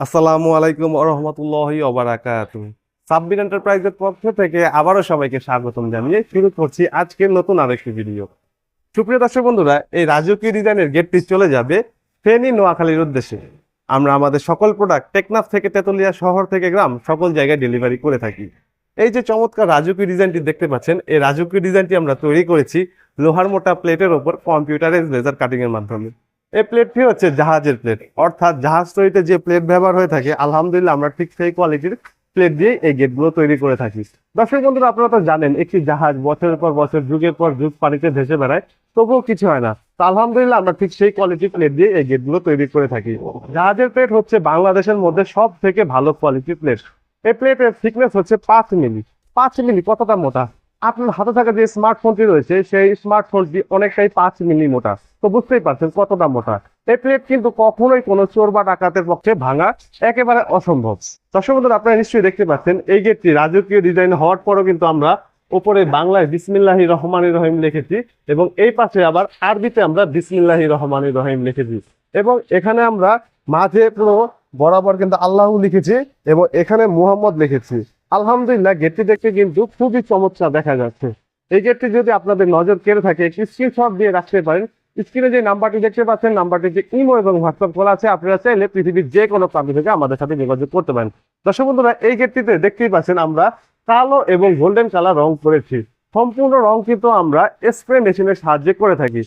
আসসালামু আলাইকুম ওয়া রাহমাতুল্লাহি ওয়া বারাকাতুহু। সাব্বির এন্টারপ্রাইজের পক্ষ থেকে আবারও সবাইকে স্বাগতম জানিয়ে শুরু করছি আজকের নতুন আরেকটি ভিডিও। সুপ্রিয় দর্শক বন্ধুরা, এই রাজকীয় ডিজাইনের গেটটি চলে যাবে ফেনী নোয়াখালীর উদ্দেশ্যে। আমরা আমাদের সকল প্রোডাক্ট টেকনাফ থেকে তেতুলিয়া শহর থেকে গ্রাম সকল জায়গায় ডেলিভারি করে থাকি। এই যে চমৎকার রাজকীয় ডিজাইনটি দেখতে পাচ্ছেন, এই রাজকীয় ডিজাইনটি আমরা তৈরি করেছি লোহার মোটা প্লেটের ওপর কম্পিউটারাইজ লেজার কাটিং এর মাধ্যমে। এই প্লেটটি হচ্ছে জাহাজের প্লেট, অর্থাৎ জাহাজ তৈরিতে যে প্লেট ব্যবহার হয়ে থাকে আলহামদুলিল্লাহ আমরা ঠিক সেই কোয়ালিটির প্লেট দিয়ে এই গেটগুলো তৈরি করে থাকি। দর্শক বন্ধুরা, আপনারা তো জানেন একটি জাহাজ বছরের পর বছর যুগের পর যুগ পানিতে ভেসে বেড়ায়, তবুও কিছু হয় না। তো আলহামদুলিল্লাহ আমরা ঠিক সেই কোয়ালিটির প্লেট দিয়ে এই গেটগুলো তৈরি করে থাকি। জাহাজের প্লেট হচ্ছে বাংলাদেশের মধ্যে সব থেকে ভালো কোয়ালিটির প্লেট। এই প্লেটের থিকনেস হচ্ছে 5 মিলি। 5 মিলি কতটা মোটা? আপনার হাতে থাকা যে স্মার্টফোনটি রয়েছে সেই স্মার্টফোনটি অনেকটাই 5 মিলি মোটা। তো বুঝতেই পারছেন কতটা মোটা। এই প্লেট কিন্তু কখনোই কোনো চোর বা ডাকাতের পক্ষে ভাঙা একেবারে অসম্ভব। দর্শক বন্ধুরা, আপনারা নিশ্চয়ই দেখতে পাচ্ছেন এই গেটটি রাজকীয় ডিজাইন হওয়ার পরও কিন্তু আমরা উপরে বাংলায় বিসমিল্লাহির রহমানির রহিম লিখেছি এবং এই পাশে আবার আরবিতে আমরা বিসমিল্লাহির রহমানির রহিম লিখেছি এবং এখানে আমরা মাঝে পুরো বরাবর কিন্তু আল্লাহ লিখেছি এবং এখানে মুহাম্মদ লিখেছি। আলহামদুলিল্লাহ, গেটটি দেখতে কিন্তু খুবই চমৎকার দেখা যাচ্ছে। এই গেটটি যদি আপনাদের নজর কেড়ে থাকে একটি স্ক্রিনশট দিয়ে রাখতে পারেন। স্ক্রিনে যে নাম্বারটি দেখতে পাচ্ছেন, নাম্বারটিতে ইমো এবং হোয়াটসঅ্যাপ খোলা আছে। আপনারা চাইলে পৃথিবীর যে কোনো প্রান্ত থেকে আমাদের সাথে যোগাযোগ করতে পারেন। দর্শক বন্ধুরা, এই গেটটিতে দেখতেই পাচ্ছেন আমরা কালো এবং গোল্ডেন কালার রং করেছি। সম্পূর্ণ রং কিন্তু আমরা স্প্রে মেশিনের সাহায্যে করে থাকি।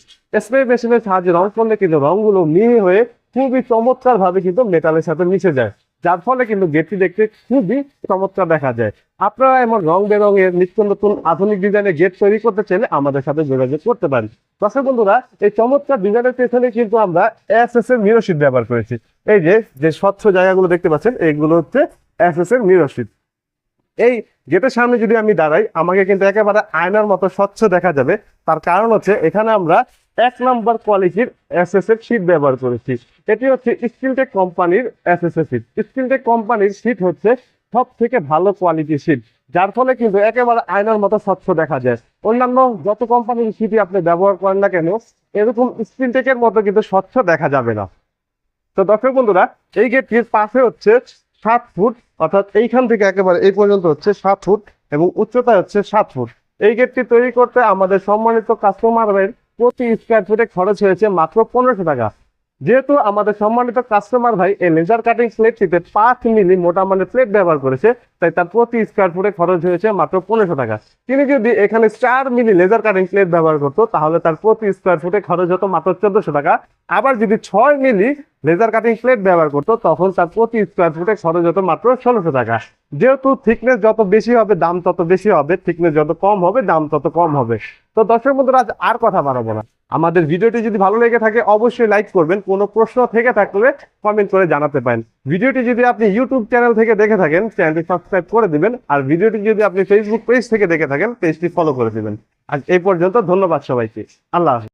স্প্রে মেশিনের সাহায্যে রং করলে কিন্তু রংগুলো মিহি হয়ে খুবই চমৎকার ভাবে কিন্তু মেটালের সাথে মিশে যায়, যার ফলে কিন্তু গেটটি দেখতে খুবই চমৎকার দেখা যায়। আপনারা এমন রং বেরঙের নিত্য নতুন আধুনিক ডিজাইনের গেট তৈরি করতে চাইলে আমাদের সাথে যোগাযোগ করতে পারেন। দর্শক বন্ধুরা, এই চমৎকার ডিজাইনের পেছনে কিন্তু আমরা এসএস এর মিরর শীট ব্যবহার করেছি। এই যে স্বচ্ছ জায়গাগুলো দেখতে পাচ্ছেন, এইগুলো হচ্ছে এসএস এর মিরর শীট। এই গেটের সামনে যদি আমি দাঁড়াই, আমাকে কিন্তু একেবারে আয়নার মতো স্বচ্ছ দেখা যাবে। তার কারণ হচ্ছে এখানে আমরা 1 নম্বর কোয়ালিটির এসএস এর শীট ব্যবহার করেছি। এটি হচ্ছে স্কিলটেক কোম্পানির এসএস এর শীট। স্কিলটেক কোম্পানির শীট হচ্ছে সব থেকে ভালো কোয়ালিটির শীট, যার ফলে কিন্তু একেবারে আয়নার মতো স্বচ্ছ দেখা যায়। অন্যান্য যত কোম্পানির শীটই আপনি ব্যবহার করেন না কেন, এরকম স্কিলটেকের মতো কিন্তু স্বচ্ছ দেখা যাবে না। তো দর্শক বন্ধুরা, এই গেটটির পাশে হচ্ছে 7 ফুট, অর্থাৎ এইখান থেকে একেবারে এই পর্যন্ত হচ্ছে 7 ফুট এবং উচ্চতা হচ্ছে 7 ফুট। এই গেটটি তৈরি করতে আমাদের সম্মানিত কাস্টমারের প্রতি স্কোয়ার ফুটে খরচ হয়েছে মাত্র 1500 টাকা। যেহেতু আমাদের সম্মানিত কাস্টমার ভাই এই লেজার কাটিং প্লেটটিতে 5 মিলি মোটা মানের প্লেট ব্যবহার করেছে, তাই তার প্রতি স্কোয়ার ফুটে খরচ হয়েছে মাত্র 1500 টাকা। তিনি যদি এখানে 4 মিলি লেজার কাটিং প্লেট ব্যবহার করতো তাহলে তার প্রতি স্কোয়ার ফুটে খরচ হতো মাত্র 1400 টাকা। আবার যদি 6 মিলি লেজার কাটিং প্লেট ব্যবহার করতো তখন তার প্রতি স্কোয়ার ফুটে খরচ হতো মাত্র 1600 টাকা। যেহেতু থিকনেস যত বেশি হবে দাম তত বেশি হবে, থিকনেস যত কম হবে দাম তত কম হবে। তো দর্শক বন্ধুরা, আজ আর কথা বাড়াবো না। আমাদের ভিডিওটি যদি ভালো লেগে থাকে অবশ্যই লাইক করবেন। কোনো প্রশ্ন থেকে থাকলে কমেন্ট করে জানাতে পারেন। ভিডিওটি যদি আপনি ইউটিউব চ্যানেল থেকে দেখে থাকেন চ্যানেলটি সাবস্ক্রাইব করে দিবেন, আর ভিডিওটি যদি আপনি ফেসবুক পেজ থেকে দেখে থাকেন পেজটি ফলো করে দিবেন। আজ এই পর্যন্ত, ধন্যবাদ সবাইকে। আল্লাহ হাফেজ।